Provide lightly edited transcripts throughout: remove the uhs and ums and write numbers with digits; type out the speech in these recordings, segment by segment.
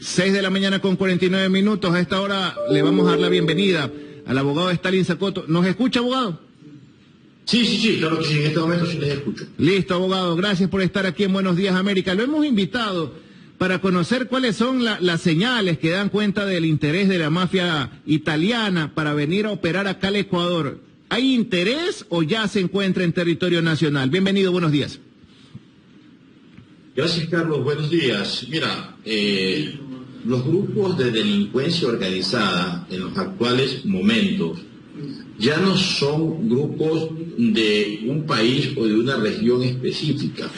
6 de la mañana con 49 minutos. A esta hora le vamos a dar la bienvenida al abogado Stalin Zacoto. ¿Nos escucha, abogado? Sí, claro que sí, en este momento sí les escucho. Listo, abogado, gracias por estar aquí en Buenos Días América. Lo hemos invitado para conocer cuáles son las señales que dan cuenta del interés de la mafia italiana para venir a operar acá al Ecuador. ¿Hay interés o ya se encuentra en territorio nacional? Bienvenido, buenos días. Gracias, Carlos, buenos días. Mira, los grupos de delincuencia organizada en los actuales momentos ya no son grupos de un país o de una región específica.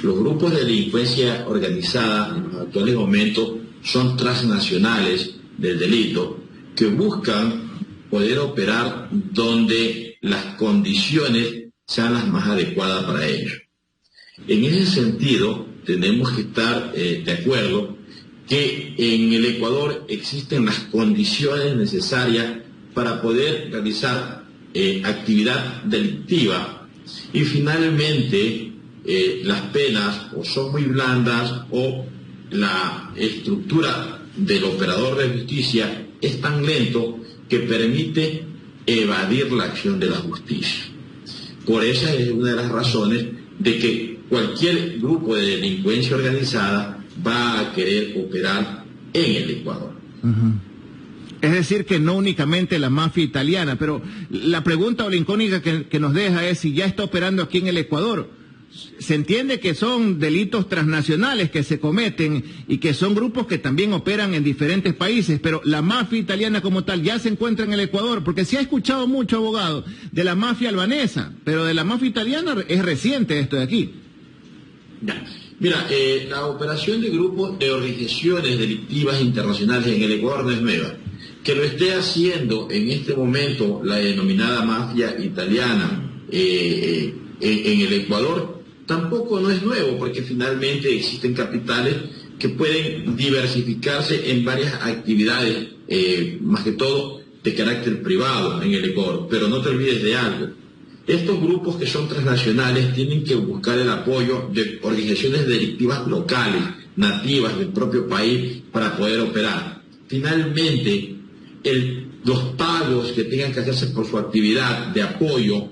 Los grupos de delincuencia organizada en los actuales momentos son transnacionales del delito que buscan poder operar donde las condiciones sean las más adecuadas para ellos. En ese sentido, tenemos que estar de acuerdo que en el Ecuador existen las condiciones necesarias para poder realizar actividad delictiva y finalmente las penas o son muy blandas o la estructura del operador de justicia es tan lento que permite evadir la acción de la justicia. Por esa es una de las razones de que cualquier grupo de delincuencia organizada va a querer operar en el Ecuador. Es decir, que no únicamente la mafia italiana, pero la pregunta o la incógnita que nos deja es si ya está operando aquí en el Ecuador. Se entiende que son delitos transnacionales que se cometen y que son grupos que también operan en diferentes países, pero la mafia italiana como tal ya se encuentra en el Ecuador, porque se ha escuchado mucho, abogado, de la mafia albanesa, pero de la mafia italiana es reciente esto de aquí. Mira, la operación de grupos de organizaciones delictivas internacionales en el Ecuador no es nueva. Que lo esté haciendo en este momento la denominada mafia italiana en el Ecuador tampoco no es nuevo, porque finalmente existen capitales que pueden diversificarse en varias actividades, más que todo de carácter privado en el Ecuador. Pero no te olvides de algo. Estos grupos que son transnacionales tienen que buscar el apoyo de organizaciones delictivas locales, nativas del propio país, para poder operar. Finalmente, los pagos que tengan que hacerse por su actividad de apoyo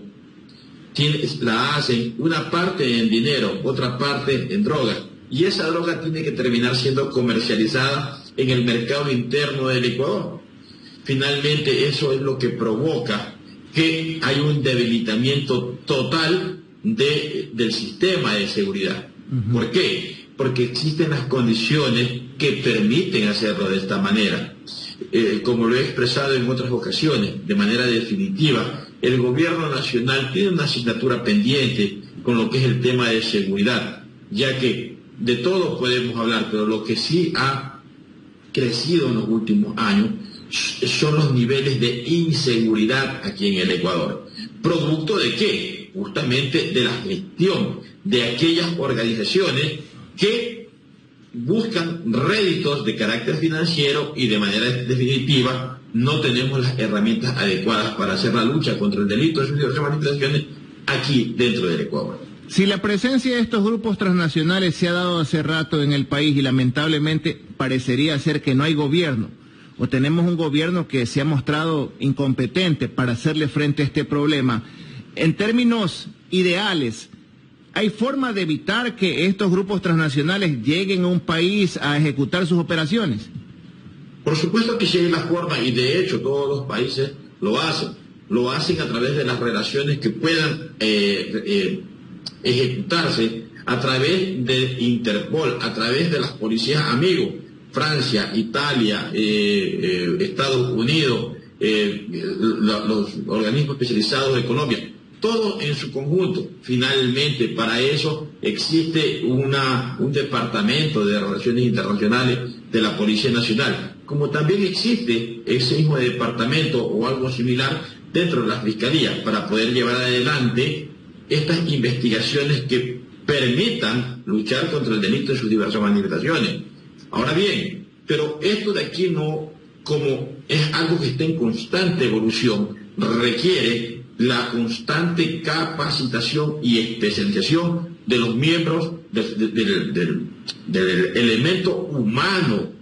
la hacen una parte en dinero, otra parte en drogas. Y esa droga tiene que terminar siendo comercializada en el mercado interno del Ecuador. Finalmente, eso es lo que provoca que hay un debilitamiento total del sistema de seguridad. ¿Por qué? Porque existen las condiciones que permiten hacerlo de esta manera. Como lo he expresado en otras ocasiones, de manera definitiva, el gobierno nacional tiene una asignatura pendiente con lo que es el tema de seguridad, ya que de todo podemos hablar, pero lo que sí ha crecido en los últimos años son los niveles de inseguridad aquí en el Ecuador. ¿Producto de qué? Justamente de la gestión de aquellas organizaciones que buscan réditos de carácter financiero y de manera definitiva no tenemos las herramientas adecuadas para hacer la lucha contra el delito de sus manifestaciones aquí dentro del Ecuador. Si la presencia de estos grupos transnacionales se ha dado hace rato en el país y lamentablemente parecería ser que no hay gobierno, o tenemos un gobierno que se ha mostrado incompetente para hacerle frente a este problema, en términos ideales, ¿hay forma de evitar que estos grupos transnacionales lleguen a un país a ejecutar sus operaciones? Por supuesto que sí hay la forma, y de hecho todos los países lo hacen a través de las relaciones que puedan ejecutarse a través de Interpol, a través de las policías amigos, Francia, Italia, Estados Unidos, los organismos especializados de Colombia, todo en su conjunto. Finalmente, para eso existe un departamento de relaciones internacionales de la Policía Nacional, como también existe ese mismo departamento o algo similar dentro de la Fiscalía, para poder llevar adelante estas investigaciones que permitan luchar contra el delito en sus diversas manifestaciones. Ahora bien, pero esto de aquí no, como es algo que está en constante evolución, requiere la constante capacitación y especialización de los miembros del elemento humano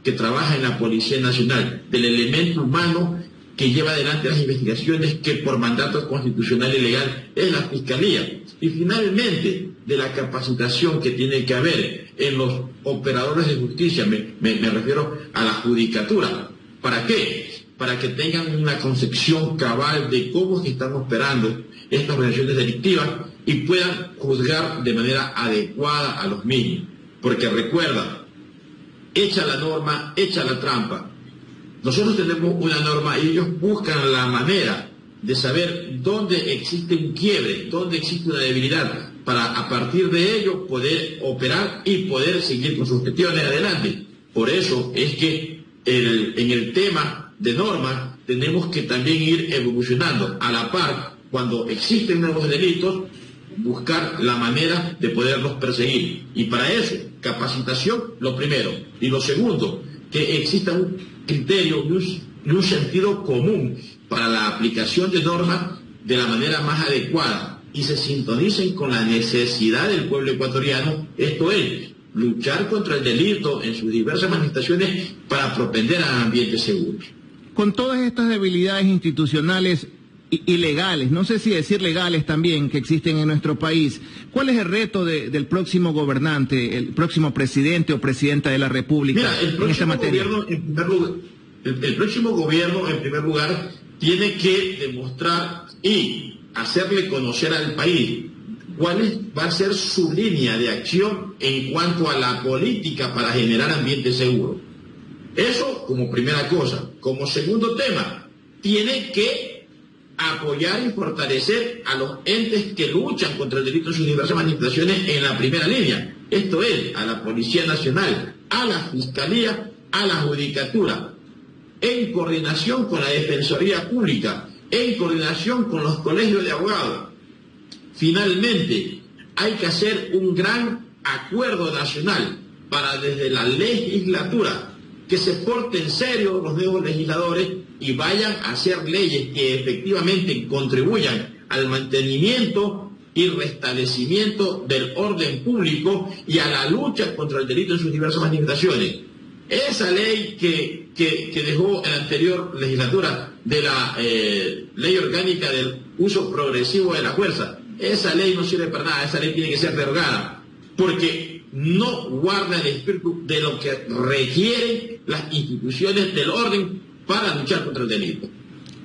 que trabaja en la Policía Nacional, del elemento humano que lleva adelante las investigaciones, que por mandato constitucional y legal es la Fiscalía. Y finalmente, de la capacitación que tiene que haber en los operadores de justicia, me refiero a la judicatura. ¿Para qué? Para que tengan una concepción cabal de cómo se están operando estas organizaciones delictivas y puedan juzgar de manera adecuada a los mismos. Porque recuerda, echa la norma, echa la trampa. Nosotros tenemos una norma y ellos buscan la manera de saber dónde existe un quiebre, dónde existe una debilidad, para a partir de ello poder operar y poder seguir con sus gestiones adelante. Por eso es que en el tema de normas tenemos que también ir evolucionando a la par. Cuando existen nuevos delitos, buscar la manera de poderlos perseguir. Y para eso, capacitación, lo primero. Y lo segundo, que exista un criterio y un sentido común para la aplicación de normas de la manera más adecuada y se sintonicen con la necesidad del pueblo ecuatoriano, esto es, luchar contra el delito en sus diversas manifestaciones para propender a ambientes seguros. Con todas estas debilidades institucionales y legales, no sé si decir legales también, que existen en nuestro país, ¿cuál es el reto del próximo gobernante, el próximo presidente o presidenta de la República en esta materia? El próximo gobierno, en primer lugar, tiene que demostrar y hacerle conocer al país cuál va a ser su línea de acción en cuanto a la política para generar ambientes seguros. Eso como primera cosa. Como segundo tema, tiene que apoyar y fortalecer a los entes que luchan contra el delito en sus diversas manifestaciones en la primera línea. Esto es, a la Policía Nacional, a la Fiscalía, a la Judicatura, en coordinación con la Defensoría Pública, en coordinación con los colegios de abogados. Finalmente, hay que hacer un gran acuerdo nacional para desde la legislatura que se porten serio los nuevos legisladores y vayan a hacer leyes que efectivamente contribuyan al mantenimiento y restablecimiento del orden público y a la lucha contra el delito en sus diversas manifestaciones. Esa ley que dejó en la anterior legislatura de la ley orgánica del uso progresivo de la fuerza, esa ley no sirve para nada, esa ley tiene que ser derogada, porque no guarda el espíritu de lo que requieren las instituciones del orden para luchar contra el delito.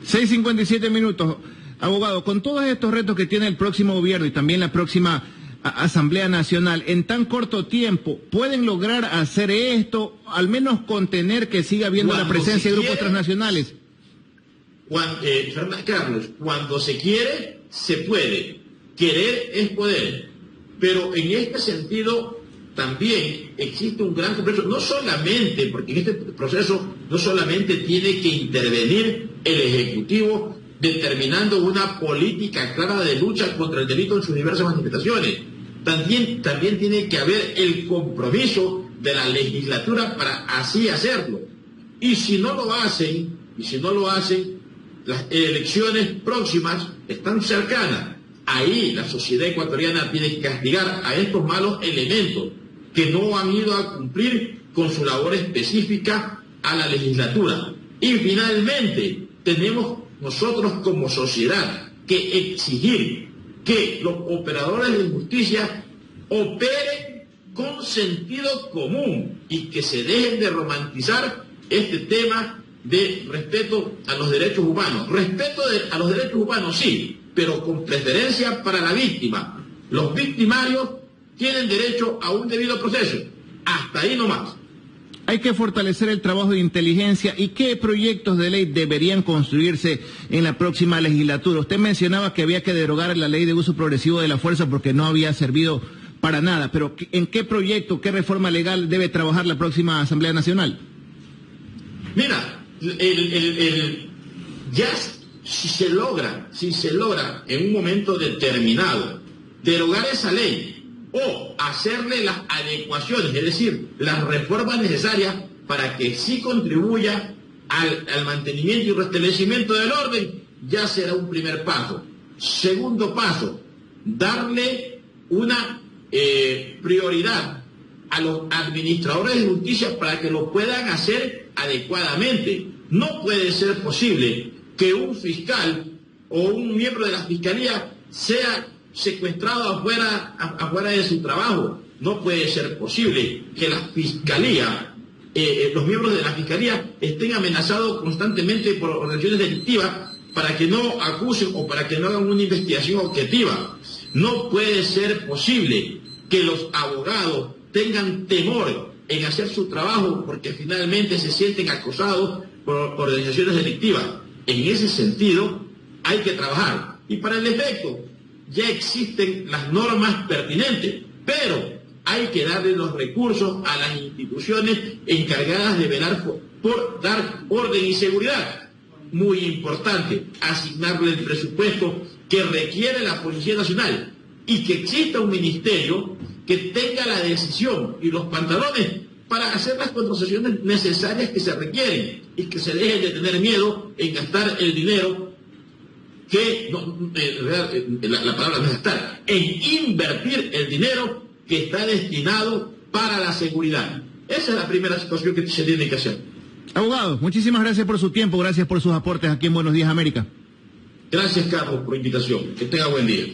6:57 minutos. Abogado, con todos estos retos que tiene el próximo gobierno y también la próxima Asamblea Nacional, en tan corto tiempo, ¿pueden lograr hacer esto, al menos contener que siga habiendo la presencia de grupos transnacionales? Carlos, cuando se quiere, se puede. Querer es poder. Pero en este sentido también existe un gran complejo, no solamente, porque en este proceso no solamente tiene que intervenir el Ejecutivo determinando una política clara de lucha contra el delito en sus diversas manifestaciones, también tiene que haber el compromiso de la legislatura para así hacerlo. Y si no lo hacen, las elecciones próximas están cercanas. Ahí la sociedad ecuatoriana tiene que castigar a estos malos elementos que no han ido a cumplir con su labor específica a la legislatura. Y finalmente, tenemos nosotros como sociedad que exigir que los operadores de justicia operen con sentido común y que se dejen de romantizar este tema de respeto a los derechos humanos. Respeto a los derechos humanos, sí, pero con preferencia para la víctima. Los victimarios tienen derecho a un debido proceso. Hasta ahí nomás. Hay que fortalecer el trabajo de inteligencia. ¿Y qué proyectos de ley deberían construirse en la próxima legislatura? Usted mencionaba que había que derogar la ley de uso progresivo de la fuerza porque no había servido para nada. Pero ¿en qué proyecto, qué reforma legal debe trabajar la próxima Asamblea Nacional? Mira, ya si se logra en un momento determinado derogar esa ley o hacerle las adecuaciones, es decir, las reformas necesarias para que sí contribuya al mantenimiento y restablecimiento del orden, ya será un primer paso. Segundo paso, darle una prioridad a los administradores de justicia para que lo puedan hacer adecuadamente. No puede ser posible que un fiscal o un miembro de la fiscalía sea secuestrado afuera de su trabajo. No puede ser posible que la fiscalía, los miembros de la fiscalía estén amenazados constantemente por organizaciones delictivas para que no acusen o para que no hagan una investigación objetiva. No puede ser posible que los abogados tengan temor en hacer su trabajo porque finalmente se sienten acosados por organizaciones delictivas. En ese sentido hay que trabajar. Y para el efecto ya existen las normas pertinentes, pero hay que darle los recursos a las instituciones encargadas de velar por dar orden y seguridad. Muy importante, asignarle el presupuesto que requiere la Policía Nacional y que exista un ministerio que tenga la decisión y los pantalones para hacer las contrataciones necesarias que se requieren y que se dejen de tener miedo en gastar el dinero la palabra no es gastar, en invertir el dinero que está destinado para la seguridad. Esa es la primera situación que se tiene que hacer. Abogado, muchísimas gracias por su tiempo, gracias por sus aportes aquí en Buenos Días América. Gracias, Carlos, por la invitación. Que tenga buen día.